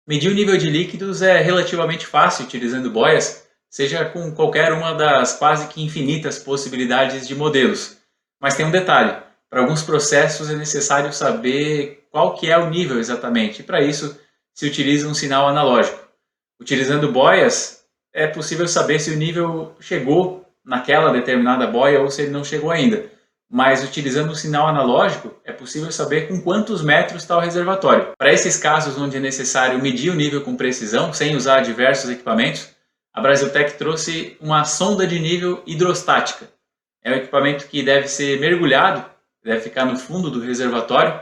Medir o nível de líquidos é relativamente fácil utilizando boias, seja com qualquer uma das quase que infinitas possibilidades de modelos. Mas tem um detalhe: para alguns processos é necessário saber qual que é o nível exatamente, e para isso se utiliza um sinal analógico. Utilizando boias, é possível saber se o nível chegou naquela determinada boia ou se ele não chegou ainda. Mas utilizando um sinal analógico, é possível saber com quantos metros está o reservatório. Para esses casos onde é necessário medir o nível com precisão, sem usar diversos equipamentos, a Brasiltec trouxe uma sonda de nível hidrostática. É um equipamento que deve ser mergulhado, deve ficar no fundo do reservatório,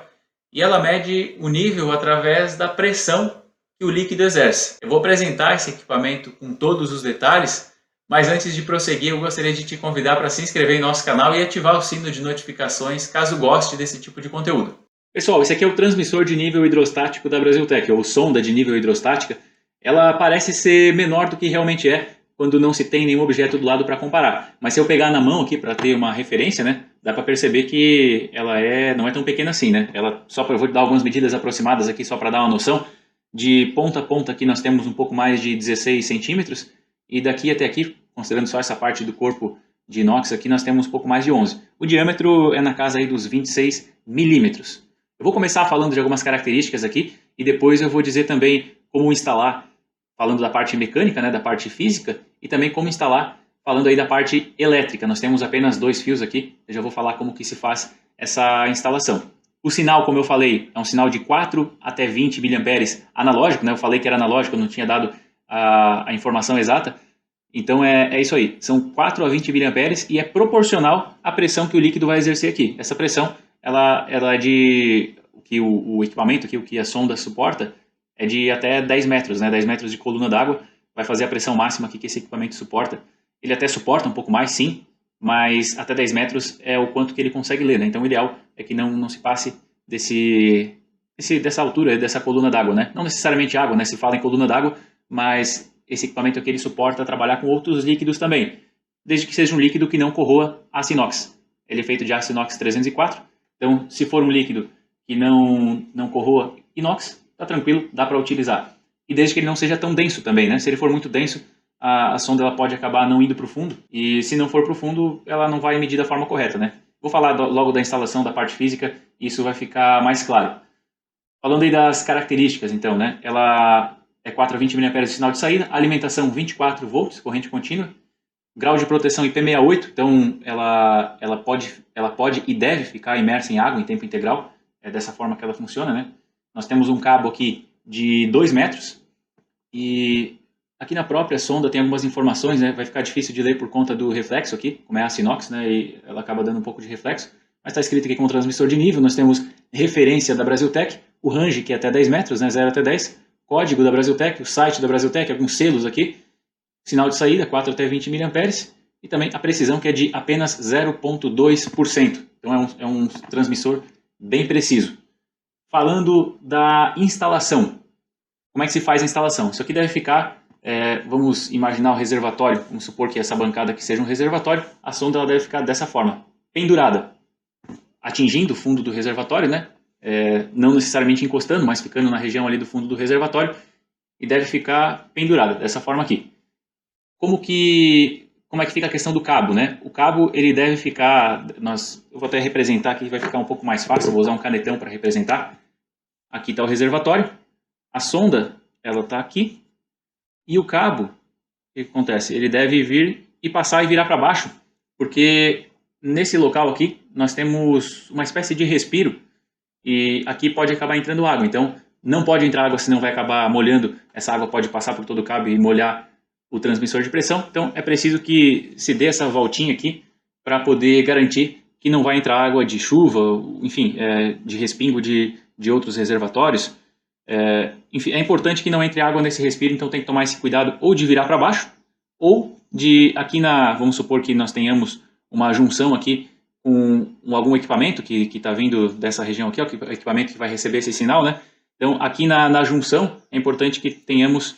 e ela mede o nível através da pressão que o líquido exerce. Eu vou apresentar esse equipamento com todos os detalhes, mas antes de prosseguir, eu gostaria de te convidar para se inscrever em nosso canal e ativar o sino de notificações caso goste desse tipo de conteúdo. Pessoal, esse aqui é o transmissor de nível hidrostático da Brasiltec, ou sonda de nível hidrostática. Ela parece ser menor do que realmente é quando não se tem nenhum objeto do lado para comparar. Mas se eu pegar na mão aqui para ter uma referência, né, dá para perceber que ela não é tão pequena assim, né? Eu vou dar algumas medidas aproximadas aqui só para dar uma noção. De ponta a ponta aqui nós temos um pouco mais de 16 centímetros e daqui até aqui, considerando só essa parte do corpo de inox aqui, nós temos um pouco mais de 11. O diâmetro é na casa aí dos 26 milímetros. Eu vou começar falando de algumas características aqui e depois eu vou dizer também como instalar, falando da parte mecânica, né, da parte física, e também como instalar, falando aí da parte elétrica. Nós temos apenas 2 fios aqui, eu já vou falar como que se faz essa instalação. O sinal, como eu falei, é um sinal de 4 até 20 mA analógico, né? Eu falei que era analógico, eu não tinha dado a informação exata. Então é isso aí, são 4 a 20 mA e é proporcional à pressão que o líquido vai exercer aqui. Essa pressão, ela é de, o equipamento aqui, o que a sonda suporta, é de até 10 metros, né? 10 metros de coluna d'água, vai fazer a pressão máxima aqui que esse equipamento suporta. Ele até suporta um pouco mais, sim, mas até 10 metros é o quanto que ele consegue ler, né? Então o ideal é que não se passe dessa altura, dessa coluna d'água, né? Não necessariamente água, né? Se fala em coluna d'água, mas esse equipamento aqui ele suporta trabalhar com outros líquidos também, desde que seja um líquido que não corroa aço inox. Ele é feito de aço inox 304, então se for um líquido que não corroa inox, tá tranquilo, dá para utilizar. E desde que ele não seja tão denso também, né? Se ele for muito denso, a sonda ela pode acabar não indo para o fundo, e se não for para o fundo, ela não vai medir da forma correta, né? Vou falar logo da instalação da parte física, e isso vai ficar mais claro. Falando aí das características, então, né? Ela é 4 a 20 mA de sinal de saída, alimentação 24 volts, corrente contínua, grau de proteção IP68, então ela pode e deve ficar imersa em água em tempo integral, é dessa forma que ela funciona, né? Nós temos um cabo aqui de 2 metros, e aqui na própria sonda tem algumas informações, né? Vai ficar difícil de ler por conta do reflexo aqui, como é aço inox, né? E ela acaba dando um pouco de reflexo. Mas está escrito aqui com transmissor de nível, nós temos referência da Brasiltec, o range que é até 10 metros, né? 0 até 10, código da Brasiltec, o site da Brasiltec, alguns selos aqui, sinal de saída 4 até 20 mA e também a precisão que é de apenas 0,2%. Então é um transmissor bem preciso. Falando da instalação, como é que se faz a instalação? Isso aqui deve ficar, vamos imaginar o reservatório, vamos supor que essa bancada aqui seja um reservatório, a sonda ela deve ficar dessa forma, pendurada, atingindo o fundo do reservatório, né? Não necessariamente encostando, mas ficando na região ali do fundo do reservatório, e deve ficar pendurada, dessa forma aqui. Como é que fica a questão do cabo, né? O cabo ele deve ficar, eu vou até representar aqui, vai ficar um pouco mais fácil, vou usar um canetão para representar. Aqui está o reservatório, a sonda ela está aqui, e o cabo, o que acontece? Ele deve vir e passar e virar para baixo, porque nesse local aqui nós temos uma espécie de respiro, e aqui pode acabar entrando água, então não pode entrar água, senão vai acabar molhando, essa água pode passar por todo o cabo e molhar o transmissor de pressão, então é preciso que se dê essa voltinha aqui para poder garantir que não vai entrar água de chuva, enfim, de respingo de outros reservatórios. Enfim, é importante que não entre água nesse respiro, então tem que tomar esse cuidado ou de virar para baixo, ou de vamos supor que nós tenhamos uma junção aqui com algum equipamento que está vindo dessa região aqui, ó, o equipamento que vai receber esse sinal, né? Então aqui na junção é importante que tenhamos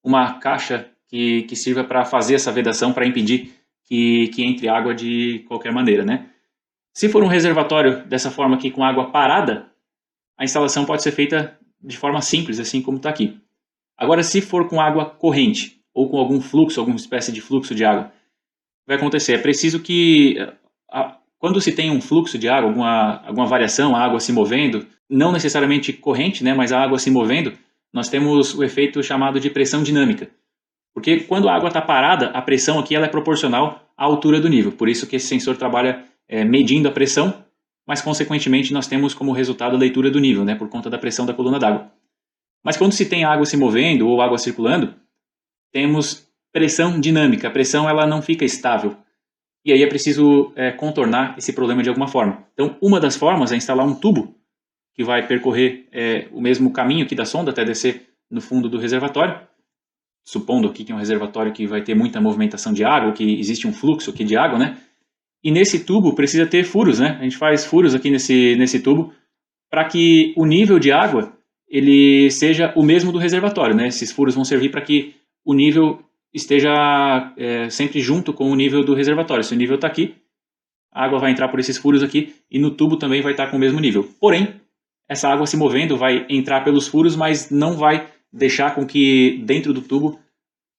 uma caixa que sirva para fazer essa vedação, para impedir que entre água de qualquer maneira, né? Se for um reservatório dessa forma aqui com água parada, a instalação pode ser feita de forma simples, assim como está aqui. Agora, se for com água corrente, ou com algum fluxo, alguma espécie de fluxo de água, o que vai acontecer? É preciso que, quando se tem um fluxo de água, alguma variação, a água se movendo, não necessariamente corrente, né, mas a água se movendo, nós temos o efeito chamado de pressão dinâmica. Porque quando a água está parada, a pressão aqui ela é proporcional à altura do nível. Por isso que esse sensor trabalha medindo a pressão, mas consequentemente nós temos como resultado a leitura do nível, né, por conta da pressão da coluna d'água. Mas quando se tem água se movendo ou água circulando, temos pressão dinâmica. A pressão ela não fica estável. E aí é preciso contornar esse problema de alguma forma. Então, uma das formas é instalar um tubo que vai percorrer o mesmo caminho aqui da sonda até descer no fundo do reservatório. Supondo aqui que é um reservatório que vai ter muita movimentação de água, que existe um fluxo aqui de água, né? E nesse tubo precisa ter furos, né? A gente faz furos aqui nesse tubo para que o nível de água ele seja o mesmo do reservatório, né? Esses furos vão servir para que o nível esteja sempre junto com o nível do reservatório. Se o nível está aqui, a água vai entrar por esses furos aqui e no tubo também vai estar com o mesmo nível. Porém, essa água se movendo vai entrar pelos furos, mas não vai deixar com que dentro do tubo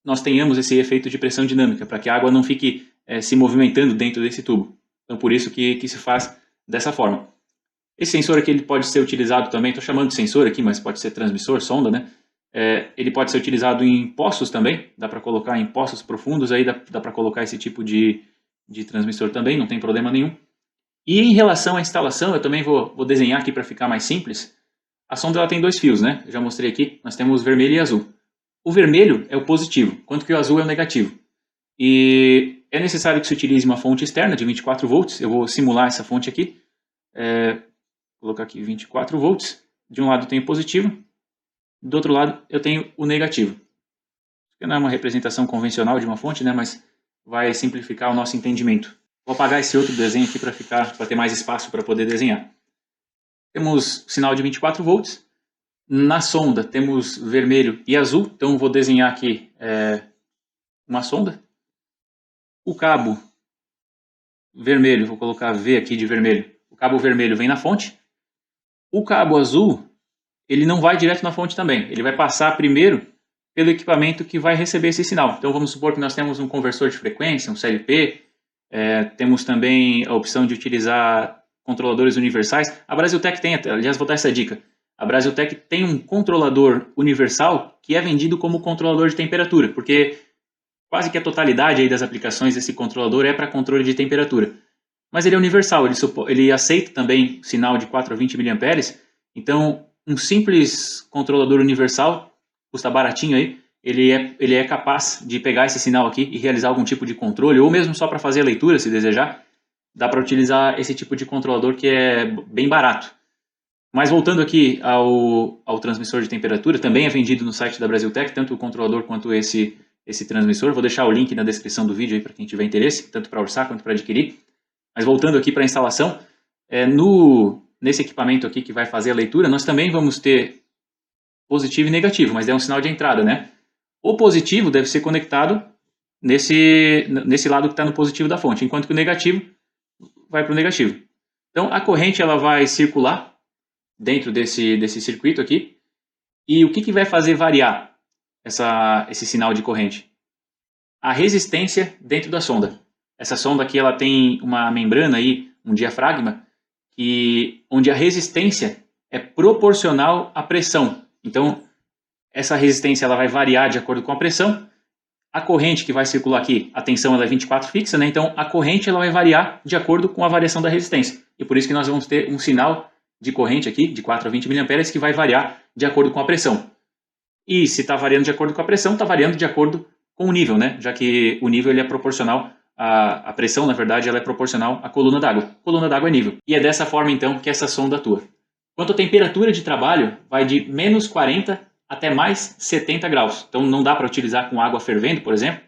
nós tenhamos esse efeito de pressão dinâmica, para que a água não fique se movimentando dentro desse tubo. Então, por isso que se faz dessa forma. Esse sensor aqui ele pode ser utilizado também, estou chamando de sensor aqui, mas pode ser transmissor, sonda, né? Ele pode ser utilizado em poços também, dá para colocar em poços profundos, aí dá para colocar esse tipo de transmissor também, não tem problema nenhum. E em relação à instalação, eu também vou desenhar aqui para ficar mais simples. A sonda ela tem dois fios, né? Eu já mostrei aqui, nós temos vermelho e azul. O vermelho é o positivo, enquanto que o azul é o negativo. E é necessário que se utilize uma fonte externa de 24 volts, eu vou simular essa fonte aqui. Vou colocar aqui 24 volts, de um lado eu tenho o positivo, do outro lado eu tenho o negativo. Não é uma representação convencional de uma fonte, né? Mas vai simplificar o nosso entendimento. Vou apagar esse outro desenho aqui para ter mais espaço para poder desenhar. Temos sinal de 24 volts. Na sonda temos vermelho e azul, então vou desenhar aqui uma sonda. O cabo vermelho, vou colocar V aqui de vermelho. O cabo vermelho vem na fonte. O cabo azul, ele não vai direto na fonte também. Ele vai passar primeiro pelo equipamento que vai receber esse sinal. Então vamos supor que nós temos um conversor de frequência, um CLP. Temos também a opção de utilizar controladores universais. A Brasiltec tem, aliás, vou dar essa dica. A Brasiltec tem um controlador universal que é vendido como controlador de temperatura, porque quase que a totalidade aí das aplicações desse controlador é para controle de temperatura. Mas ele é universal, ele aceita também sinal de 4 a 20 mA, então um simples controlador universal, custa baratinho aí, ele é capaz de pegar esse sinal aqui e realizar algum tipo de controle, ou mesmo só para fazer a leitura, se desejar, dá para utilizar esse tipo de controlador que é bem barato. Mas voltando aqui ao transmissor de temperatura, também é vendido no site da Brasiltec, tanto o controlador quanto esse transmissor. Vou deixar o link na descrição do vídeo aí para quem tiver interesse, tanto para orçar quanto para adquirir. Mas voltando aqui para a instalação, nesse equipamento aqui que vai fazer a leitura, nós também vamos ter positivo e negativo, mas é um sinal de entrada, né? O positivo deve ser conectado nesse lado que está no positivo da fonte, enquanto que o negativo vai para o negativo. Então a corrente ela vai circular dentro desse circuito aqui. E o que vai fazer variar esse sinal de corrente? A resistência dentro da sonda. Essa sonda aqui ela tem uma membrana aí, um diafragma, onde a resistência é proporcional à pressão. Então, essa resistência ela vai variar de acordo com a pressão. A corrente que vai circular aqui, a tensão ela é 24 fixa, né? Então a corrente ela vai variar de acordo com a variação da resistência. E por isso que nós vamos ter um sinal de corrente aqui, de 4 a 20 mA, que vai variar de acordo com a pressão. E se está variando de acordo com a pressão, está variando de acordo com o nível, né? Já que o nível ele é proporcional, a pressão, na verdade, ela é proporcional à coluna d'água. A coluna d'água é nível. E é dessa forma, então, que essa sonda atua. Quanto à temperatura de trabalho, vai de menos 40 até mais 70 graus. Então não dá para utilizar com água fervendo, por exemplo,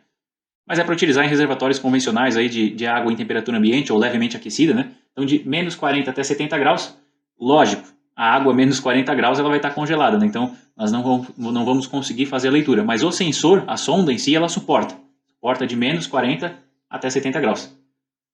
mas é para utilizar em reservatórios convencionais aí de água em temperatura ambiente ou levemente aquecida, né? Então de menos 40 até 70 graus, lógico, a água a menos 40 graus ela vai estar congelada, né? Então nós não vamos conseguir fazer a leitura, mas o sensor, a sonda em si, ela suporta de menos 40 até 70 graus.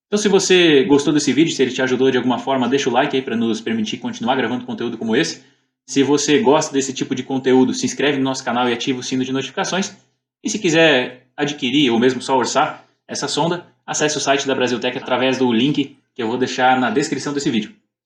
Então se você gostou desse vídeo, se ele te ajudou de alguma forma, deixa o like aí para nos permitir continuar gravando conteúdo como esse. Se você gosta desse tipo de conteúdo, se inscreve no nosso canal e ativa o sino de notificações. E se quiser adquirir ou mesmo só orçar essa sonda, acesse o site da Brasiltech através do link que eu vou deixar na descrição desse vídeo.